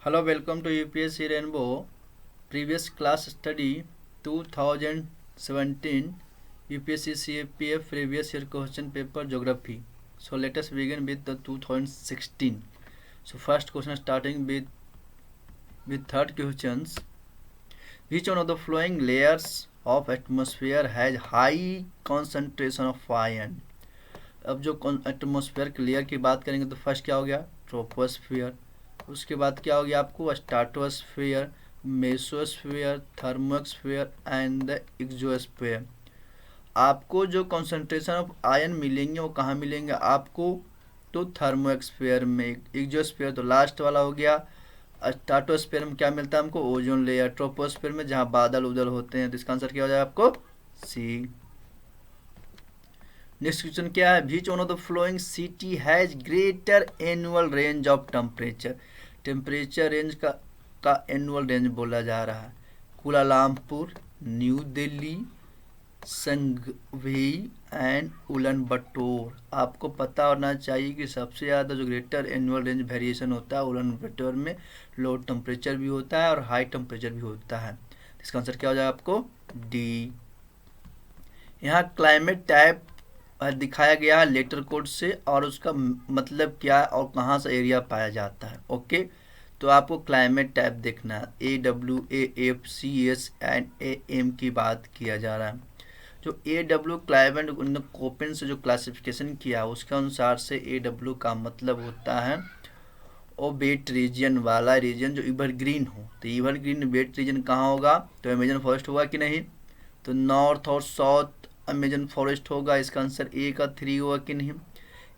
Hello, welcome to UPSC Rainbow. Previous class study 2017 UPSC CAPF previous year question paper geography. So let us begin with the 2016. So first question starting with third questions. Which one of the following layers of atmosphere has high concentration of iron? अब जो atmosphere की layer की बात करेंगे तो first क्या हो गया? ट्रोपोस्फियर। उसके बाद क्या हो गया आपको? Stratosphere, mesosphere, thermosphere and the exosphere. आपको जो कॉन्सेंट्रेशन ऑफ आयन मिलेंगे वो कहाँ मिलेंगे आपको? तो थर्मोस्फियर में। एक्सोस्फियर तो लास्ट वाला हो गया। स्ट्राटोस्फियर में क्या मिलता है हमको? Ozone layer. ट्रोपोस्फियर में जहाँ बादल उदल होते हैं। तो इसका आंसर क्या हो जाएगा आपको? सी। नेक्स्ट क्वेश्चन क्या है? Which one of the flowing city has greater annual range of temperature? Temperature range का एनुअल रेंज बोला जा रहा है। कुलालमपुर, न्यू दिल्ली, संगवेई एंड उलन बटोर। आपको पता होना चाहिए कि सबसे ज़्यादा जो ग्रेटर एनुअल रेंज वेरिएशन होता है उलन बटोर में लो टेम्परेचर भी होता है और हाई टेम्परेचर भी होता है। इसका आंसर क्या हो जाएगा आपको? डी। यहाँ क्लाइमेट टाइप दिखाया गया है लेटर कोड से और उसका मतलब क्या है और कहाँ से एरिया पाया जाता है। ओके, तो आपको क्लाइमेट टाइप देखना है। AWAFCS एंड AM की बात किया जा रहा है। जो AW क्लाइमेट कोपेन से जो क्लासिफिकेशन किया उसके अनुसार से AW का मतलब होता है वेट रीजन वाला रीजन जो एवरग्रीन हो। तो एवरग्रीन वेट रीजन कहाँ होगा? तो अमेजन फॉरेस्ट होगा कि नहीं? तो नॉर्थ और साउथ अमेजन फॉरेस्ट होगा। इसका आंसर ए का 3 होगा कि नहीं?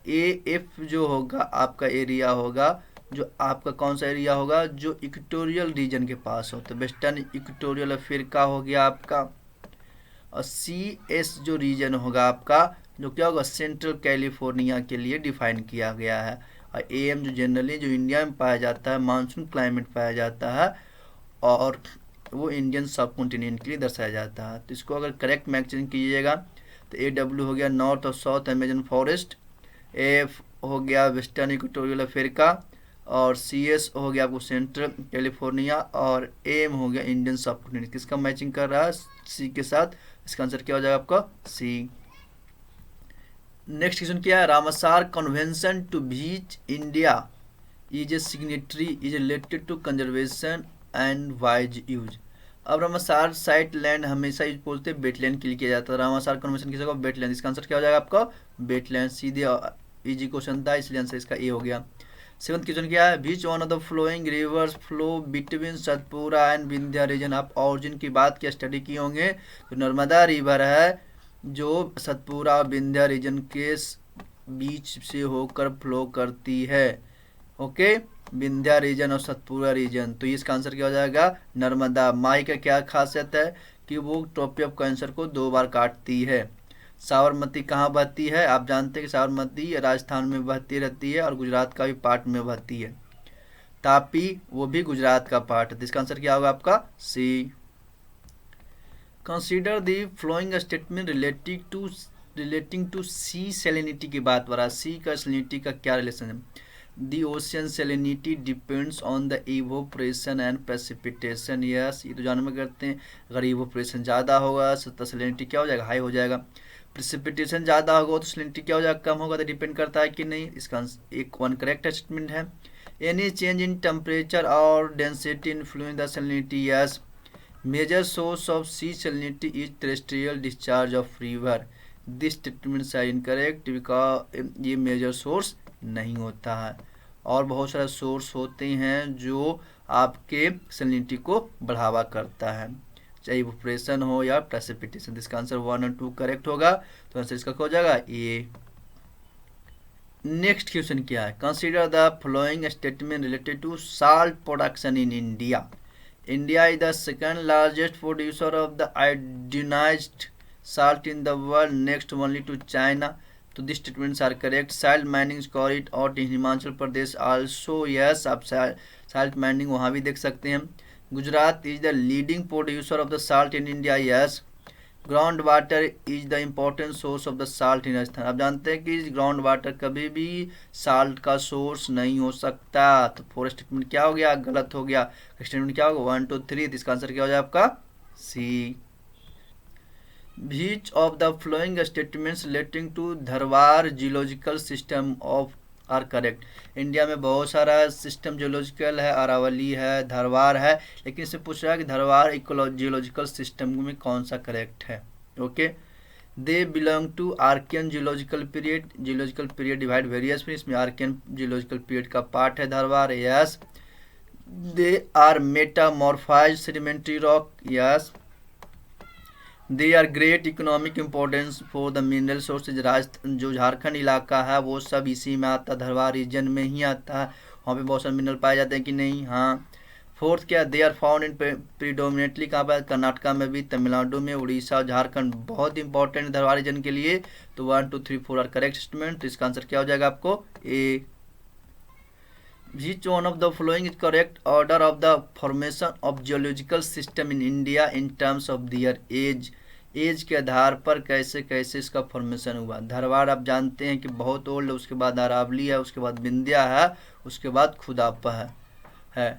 AF जो होगा आपका एरिया होगा, जो आपका कौन सा एरिया होगा? जो इक्वेटोरियल रीजन के पास हो। तो वेस्टर्न इक्वेटोरियल अफ्रीका हो गया आपका। और CS जो रीजन होगा आपका, जो क्या होगा? सेंट्रल कैलिफोर्निया के लिए डिफाइन किया गया है। और AM जो जनरली जो इंडिया में पाया जाता है, मानसून क्लाइमेट पाया जाता है और वो इंडियन सब कॉन्टिनेंट के लिए दर्शाया जाता है। तो इसको अगर करेक्ट मैचिंग कीजिएगा तो AW हो गया नॉर्थ और साउथ अमेजन फॉरेस्ट, AF हो गया वेस्टर्न इक्वेटोरियल अफ्रीका और CS हो गया आपको सेंट्रल कैलिफोर्निया और AM हो गया इंडियन सब कॉन्टिनेंट। किसका मैचिंग कर रहा है? C के साथ। इसका आंसर क्या हो जाएगा आपका? C। नेक्स्ट क्वेश्चन क्या है? Ramsar convention to which India is a signatory is related to conservation and wise use. अब रामसार साइट लैंड हमेशा यूज बोलते हैं वेटलैंड के लिए किया जाता है। रामसार कन्वेंशन किसी को वेटलैंड। इसका आंसर क्या हो जाएगा आपका? वेटलैंड। सीधे इजी क्वेश्चन था इसलिए आंसर इसका ए हो गया। सेवंथ क्वेश्चन क्या है? Which one of the following rivers flow between Satpura and Vindhya region. आप ऑरिजिन की बात की स्टडी किए होंगे। तो नर्मदा रिवर है जो सतपुरा विंध्या रीजन के बीच से होकर फ्लो करती है। ओके, विंध्या रीजन और सतपुरा रीजन। तो इसका आंसर क्या हो जाएगा? नर्मदा। माई का क्या खासियत है कि वो ट्रॉपी ऑफ कैंसर को 2 बार काटती है। साबरमती कहाँ बहती है? आप जानते हैं कि साबरमती राजस्थान में बहती रहती है और गुजरात का भी पार्ट में बहती है। तापी वो भी गुजरात का पार्ट है। तो इसका आंसर क्या होगा आपका? C. Consider the following statement relating to sea salinity की बात हो रहा है। सी का सेलिनिटी का क्या रिलेशन है? The ocean salinity depends on the evaporation and precipitation. Yes, ये तो जानवर करते हैं। अगर evaporation ज़्यादा होगा तो salinity क्या हो जाएगा? हाई हो जाएगा। precipitation ज़्यादा होगा तो salinity क्या हो जाएगा? कम होगा। तो डिपेंड करता है कि नहीं। इसका एक वन करेक्ट स्टेटमेंट है। Any change in temperature or density influence the salinity? Yes. Major source of sea salinity is terrestrial discharge of river. This statements are incorrect because ये मेजर सोर्स नहीं होता है और बहुत सारे सोर्स होते हैं जो आपके सैलिनिटी को बढ़ावा करता है, चाहे इवेपोरेशन हो या प्रेसिपिटेशन। इसका आंसर 1 और 2 करेक्ट होगा। तो आंसर इसका हो जाएगा ए। नेक्स्ट क्वेश्चन क्या है? Consider the following statement related to salt production in India. India is the second largest producer of the iodinized salt in the world, next only to China. So these statements are correct. Salt mining score it out in Himachal Pradesh also. Yes, आप salt mining वहाँ भी देख सकते हैं। Gujarat is the leading producer of the salt in India. Yes. Ground water is the important source of the salt इन राजस्थान। आप जानते हैं कि ग्राउंड वाटर कभी भी साल्ट का सोर्स नहीं हो सकता। तो फोर स्टेटमेंट क्या हो गया, गलत हो गया। स्टेटमेंट क्या होगा, 1 2 3। तो इसका आंसर क्या हो जाए आपका C. Which of the following statements relating to Dharwar geological system of are correct. India में बहुत सारा सिस्टम जियोलॉजिकल है, अरावली है, धरवार है, लेकिन इससे पूछ रहा है कि धरवार जियोलॉजिकल सिस्टम में कौन सा करेक्ट है। Okay, they belong to Archaean geological period. Geological period divide various में, इसमें आर्कियन जियोलॉजिकल पीरियड का पार्ट है Dharwar. Yes. They are metamorphosed sedimentary rock. Yes. They are great economic importance for the mineral sources. Rajasthan जो झारखंड इलाका है वो सब इसी में आता है, धरवार रीजन में ही आता है। वहाँ पे बहुत सारे मिनरल पाए जाते हैं कि नहीं। हाँ। फोर्थ क्या, they are found in predominantly कहाँ पर, कर्नाटका में भी, तमिलनाडु में, उड़ीसा और झारखंड बहुत इंपॉर्टेंट है धरवार रीजन के लिए। तो 1 2 3 4 आर करेक्ट स्टेटमेंट। तो इसका आंसर क्या हो जाएगा आपको ए। Which one of the following is correct order of the formation of geological system in India in terms of their age। Age के आधार पर कैसे कैसे इसका फॉर्मेशन हुआ। धरवार आप जानते हैं कि बहुत ओल्ड है, उसके बाद अरावली है, उसके बाद विंध्या है, उसके बाद खुदापा है।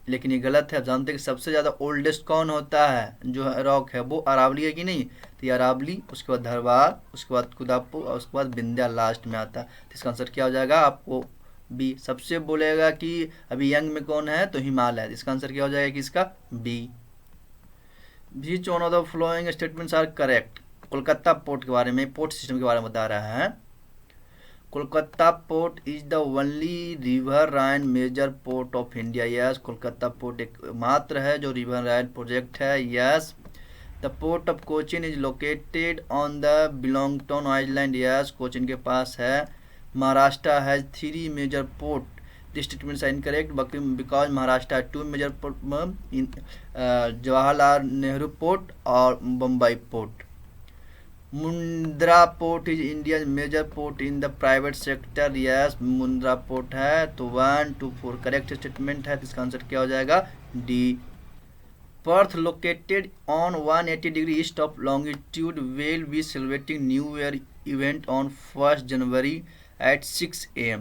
लेकिन ये गलत है। आप जानते हैं कि सबसे ज़्यादा ओल्डेस्ट कौन होता है, जो रॉक है वो अरावली है कि नहीं। तो ये अरावली, उसके बाद धरवार, उसके बाद खुदापू और उसके बाद विंध्या लास्ट में आता है। तो इसका आंसर क्या हो जाएगा आपको बी। सबसे बोलेगा कि अभी यंग में कौन है, तो हिमालय। इसका आंसर क्या हो जाएगा कि इसका B. Which one of the following statements are correct। Kolkata port के बारे में, पोर्ट सिस्टम के बारे में बता रहा है। Kolkata port is the only riverine major port of India. Yes, Kolkata port एक मात्र है जो रिवर राइन प्रोजेक्ट है। Yes. The port of Cochin is located on the Willingdon island. Yes, Cochin के पास है। Maharashtra has 3 major port. This statement is incorrect because Maharashtra है 2 major port, Jawaharlal Nehru port और Bombay port. Mundra port is Indian major port in the private sector. Yes, Mundra port है। तो 1 2 4 correct statement है। इसका answer क्या हो जाएगा D. Perth located on 180 degree east of longitude will be celebrating new year event on 1 January at 6 AM।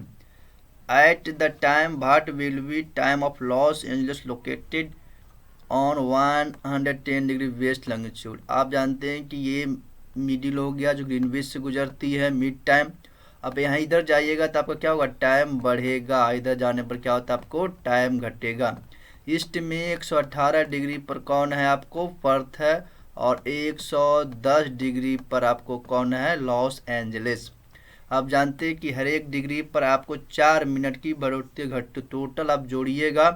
At the time, what will be time of Los Angeles located on 110 degree west longitude. आप जानते हैं कि ये middle हो गया जो Greenwich से गुजरती है, मिड टाइम। अब यहाँ इधर जाइएगा तो आपका क्या होगा, टाइम बढ़ेगा। इधर जाने पर क्या होता है, आपको टाइम घटेगा। ईस्ट में 118 डिग्री पर कौन है, आपको पर्थ है। और 110 डिग्री पर आपको कौन है, लॉस एंजलिस। आप जानते हैं कि हर एक डिग्री पर आपको 4 मिनट की बढ़ोतरी घटती। टोटल आप जोड़िएगा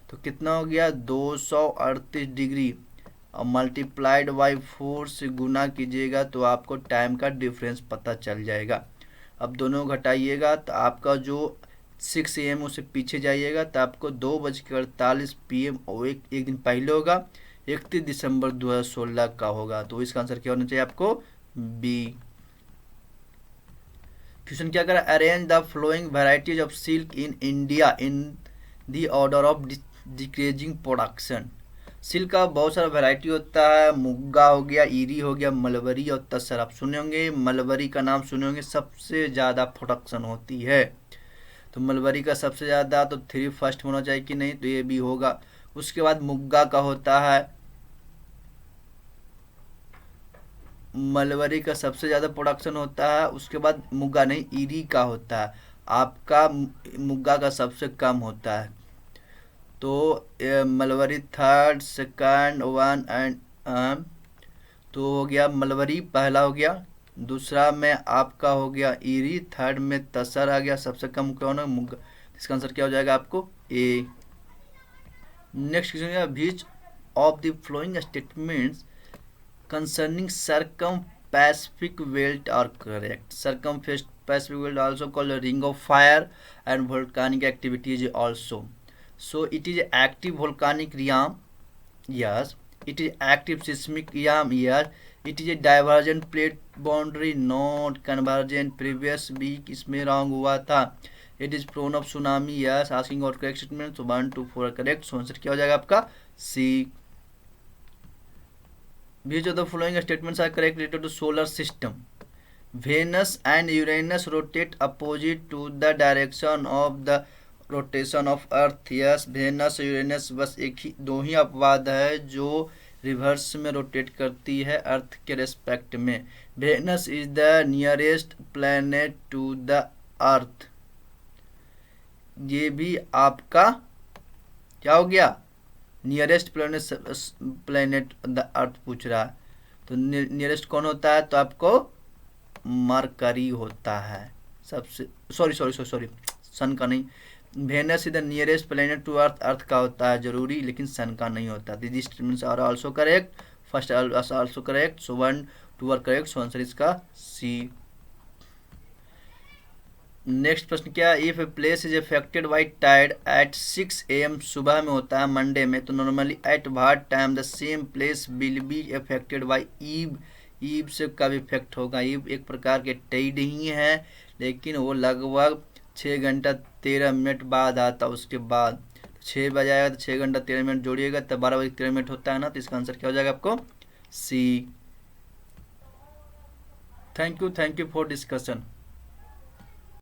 तो कितना हो गया, 238 डिग्री और मल्टीप्लाइड बाई 4 से गुना कीजिएगा तो आपको टाइम का डिफरेंस पता चल जाएगा। अब दोनों घटाइएगा तो आपका जो 6 AM उससे पीछे जाइएगा तो आपको 2:48 PM और एक दिन पहले होगा, 31 दिसंबर 2016 का होगा। तो इसका आंसर क्या होना चाहिए आपको बी। क्वेश्चन क्या करा, arrange the flowing varieties of silk in India in the order of decreasing production. Silk का बहुत सारा वेराइटी होता है, मुग्गा हो गया, ईरी हो गया, मलबरी और तसर। आप सुने होंगे, मलबरी का नाम सुने होंगे, सबसे ज़्यादा प्रोडक्शन होती है। तो मलबरी का सबसे ज़्यादा तो 3 फर्स्ट होना चाहिए कि नहीं, तो ये भी होगा। उसके बाद मुग्गा का होता है, मलबरी का सबसे ज़्यादा प्रोडक्शन होता है। उसके बाद मुग्गा नहीं, ईरी का होता है। आपका मुग्गा का सबसे कम होता है। तो मलबरी थर्ड, सेकंड, 1 एंड तो हो गया मलबरी पहला हो गया, दूसरा में आपका हो गया ईरी, थर्ड में तसर आ गया, सबसे कम कौन है, मुग्गा। इसका आंसर क्या हो जाएगा आपको ए। नेक्स्ट क्वेश्चन है, which of the flowing statements concerning circum-Pacific belt are correct। Circum-Pacific belt also called a ring of fire and volcanic activities also। So it is active volcanic realm, yes। It is active seismic realm, yes। It is a divergent plate boundary, not convergent। previous week इसमें wrong हुआ था। It is prone of tsunami, yes। asking और correct statement, so 1 2 4 correct। so answer क्या हो जाएगा आपका C। Which of the following statements are correct related to solar system? Venus and Uranus rotate opposite to the direction of the rotation of Earth. Yes, Venus और Uranus बस दो ही अपवाद है जो रिवर्स में रोटेट करती है अर्थ के रेस्पेक्ट में. Venus is the nearest planet to the earth. ये भी आपका क्या हो गया, नियरेस्ट प्लैनेट द अर्थ पूछ रहा है. तो नियरेस्ट कौन होता है, तो आपको मरकरी होता है सबसे. सॉरी सन का नहीं. Venus is the nearest planet to earth. Earth का होता है जरूरी, लेकिन सन का नहीं होता. This statements are also correct. First also correct. So 1 2 are correct. So answer इसका सी. नेक्स्ट प्रश्न क्या, if a place is affected by tide at 6 AM सुबह में होता है मंडे में, तो normally at what time the same place will be affected by ewe. Ewe से कब इफेक्ट होगा. ईव एक प्रकार के टाइड ही है, लेकिन वो लगभग 6 घंटा 13 मिनट बाद आता. उसके बाद 6 बजे आएगा तो 6 घंटा 13 मिनट जोड़िएगा तब 12 बजे 13 मिनट होता है ना. तो इसका आंसर क्या हो जाएगा आपको, C. Thank you for discussion.